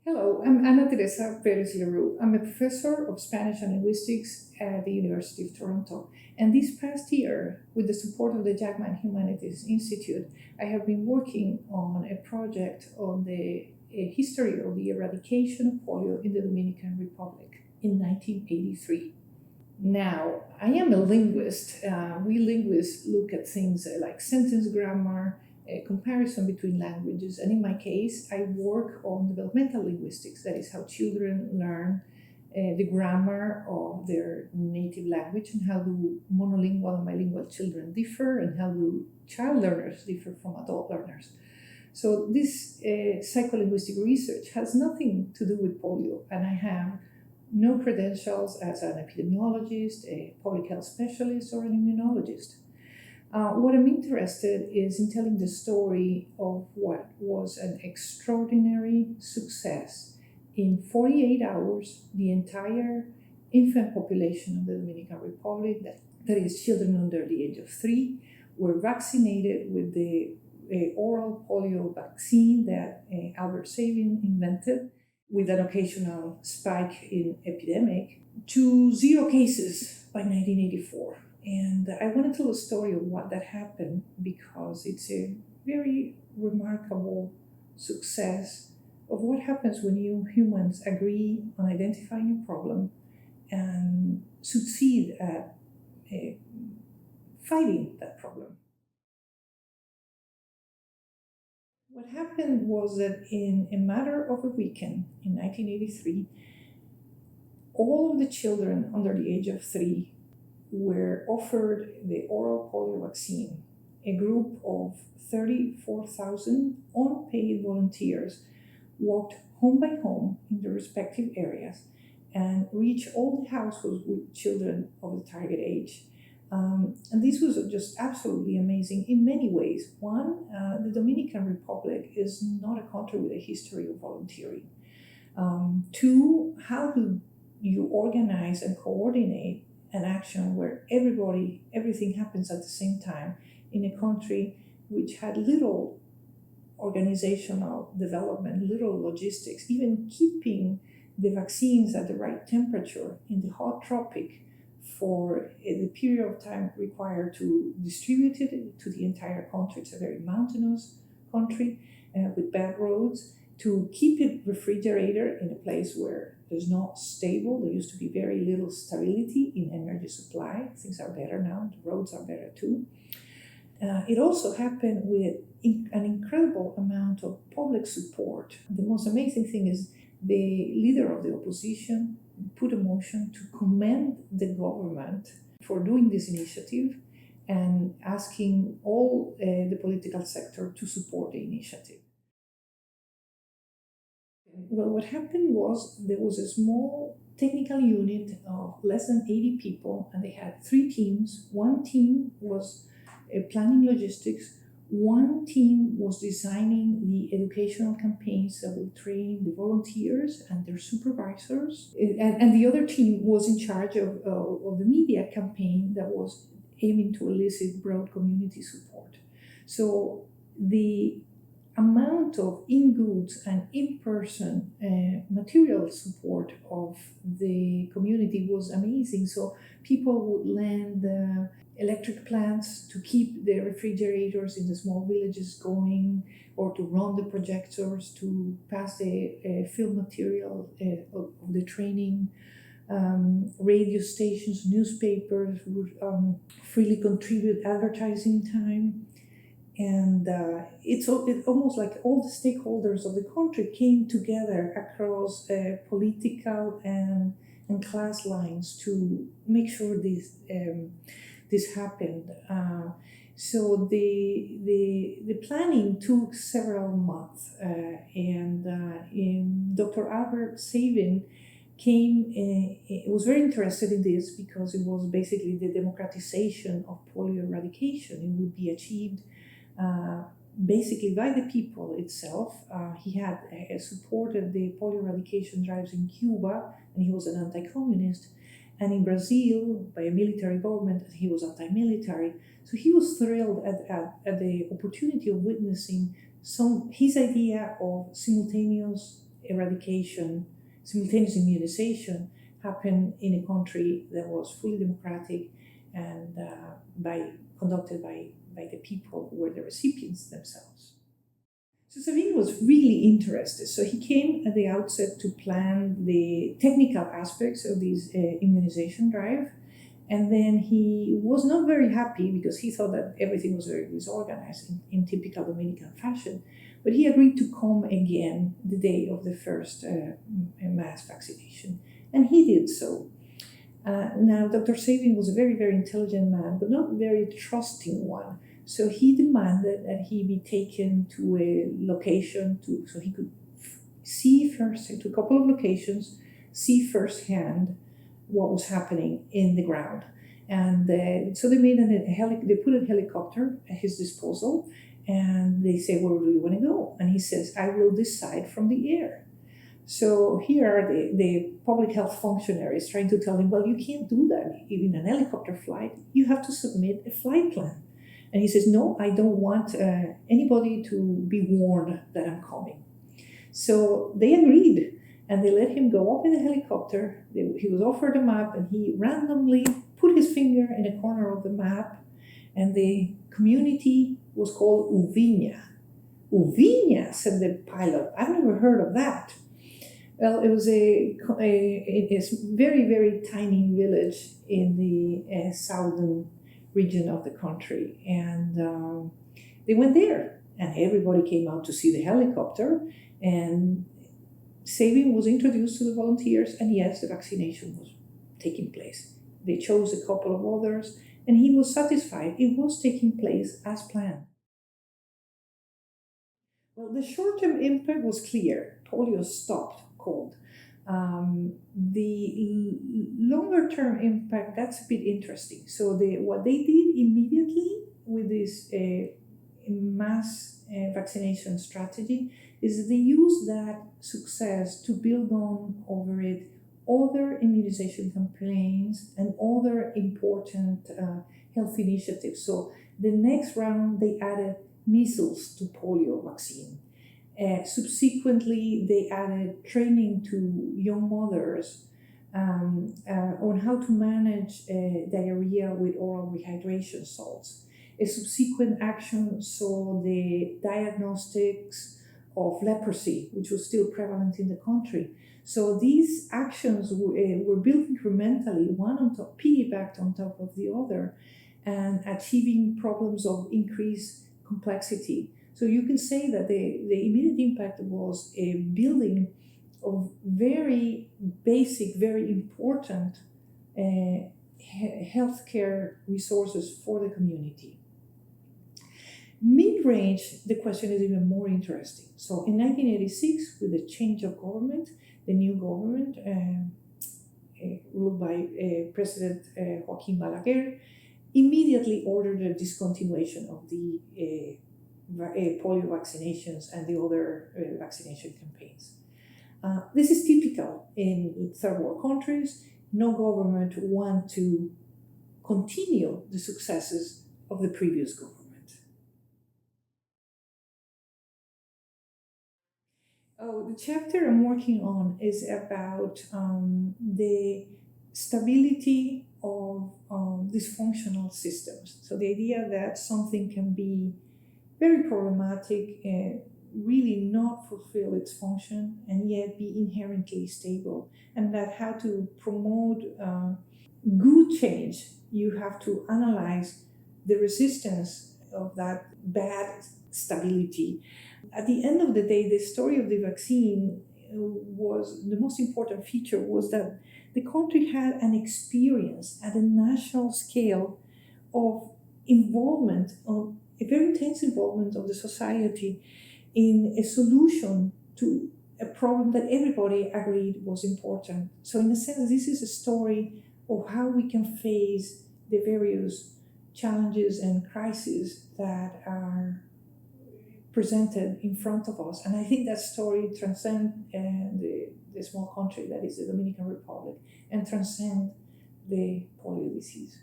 Hello, I'm Ana Teresa Perez-Leroux. I'm a professor of Spanish and Linguistics at the University of Toronto. And this past year, with the support of the Jackman Humanities Institute, I have been working on a project on the history of the eradication of polio in the Dominican Republic in 1983. Now, I am a linguist. We linguists look at things like sentence grammar, a comparison between languages, and in my case, I work on developmental linguistics. That is how children learn the grammar of their native language and how do monolingual and bilingual children differ and how do child learners differ from adult learners. So this psycholinguistic research has nothing to do with polio, and I have no credentials as an epidemiologist, a public health specialist, or an immunologist. What I'm interested is in telling the story of what was an extraordinary success. In 48 hours, the entire infant population of the Dominican Republic, that is children under the age of 3, were vaccinated with the oral polio vaccine that Albert Sabin invented, with an occasional spike in epidemic, to 0 cases by 1984. And I want to tell a story of what that happened because it's a very remarkable success of what happens when you humans agree on identifying a problem and succeed at fighting that problem. What happened was that in a matter of a weekend in 1983, all of the children under the age of 3 were offered the oral polio vaccine. A group of 34,000 unpaid volunteers walked home by home in their respective areas and reached all the households with children of the target age. And this was just absolutely amazing in many ways. One, the Dominican Republic is not a country with a history of volunteering. Two, how do you organize and coordinate an action where everything happens at the same time in a country which had little organizational development, little logistics, even keeping the vaccines at the right temperature in the hot tropic for the period of time required to distribute it to the entire country. It's a very mountainous country with bad roads. To keep it refrigerated in a place where there's not stable, there used to be very little stability in energy supply. Things are better now, the roads are better too. It also happened with an incredible amount of public support. The most amazing thing is the leader of the opposition put a motion to commend the government for doing this initiative and asking all the political sector to support the initiative. Well, what happened was there was a small technical unit of less than 80 people, and they had 3 teams. One team was planning logistics. One team was designing the educational campaigns that will train the volunteers and their supervisors. And the other team was in charge of the media campaign that was aiming to elicit broad community support. So the amount of in-goods and in-person material support of the community was amazing. So people would lend electric plants to keep the refrigerators in the small villages going, or to run the projectors to pass the film material of the training. Radio stations, newspapers would freely contribute advertising time. And it's almost like all the stakeholders of the country came together across political and class lines to make sure this happened. So the planning took several months, and Dr. Albert Sabin was very interested in this because it was basically the democratization of polio eradication. It would be achieved basically by the people itself. He had supported the polio eradication drives in Cuba, and he was an anti-communist. And in Brazil, by a military government, he was anti-military. So he was thrilled at the opportunity of witnessing his idea of simultaneous eradication, simultaneous immunization happened in a country that was fully democratic and conducted by the people who were the recipients themselves. So Sabine was really interested. So he came at the outset to plan the technical aspects of this immunization drive. And then he was not very happy because he thought that everything was very disorganized in typical Dominican fashion. But he agreed to come again the day of the first mass vaccination. And he did so. Now, Dr. Sabin was a very, very intelligent man, but not a very trusting one. So he demanded that he be taken to a location so he could see first, to a couple of locations, see firsthand what was happening in the ground. And so they put a helicopter at his disposal, and they say, "Where do you want to go?" And he says, "I will decide from the air." So here are the public health functionaries trying to tell him, "Well, you can't do that in an helicopter flight. You have to submit a flight plan." And he says, "No, I don't want anybody to be warned that I'm coming." So they agreed, and they let him go up in the helicopter. He was offered a map, and he randomly put his finger in a corner of the map, and the community was called Uviña. Uviña, said the pilot. "I've never heard of that." Well, it was a very, very tiny village in the southern region of the country. And they went there, and everybody came out to see the helicopter. And Sabin was introduced to the volunteers, and yes, the vaccination was taking place. They chose a couple of others, and he was satisfied. It was taking place as planned. Well, the short-term impact was clear. Polio stopped cold. The longer-term impact, that's a bit interesting. So what they did immediately with this mass vaccination strategy is they used that success to build on over it other immunization campaigns and other important health initiatives. So the next round, they added measles to polio vaccine. Subsequently, they added training to young mothers on how to manage diarrhea with oral rehydration salts. A subsequent action saw the diagnostics of leprosy, which was still prevalent in the country. So these actions were built incrementally, one on top, piggybacked on top of the other, and achieving problems of increased complexity. So you can say that the immediate impact was a building of very basic, very important healthcare resources for the community. Mid-range, the question is even more interesting. So in 1986, with the change of government, the new government ruled by President Joaquin Balaguer immediately ordered a discontinuation of the polio vaccinations and the other vaccination campaigns. This is typical in third world countries. No government want to continue the successes of the previous government. Oh, the chapter I'm working on is about the stability of dysfunctional systems. So the idea that something can be very problematic, really not fulfill its function, and yet be inherently stable. And that how to promote good change, you have to analyze the resistance of that bad stability. At the end of the day, the story of the vaccine was the most important feature was that the country had an experience at a national scale of involvement, of a very intense involvement of the society in a solution to a problem that everybody agreed was important. So in a sense, this is a story of how we can face the various challenges and crises that are presented in front of us. And I think that story transcends the small country that is the Dominican Republic and transcends the polio disease.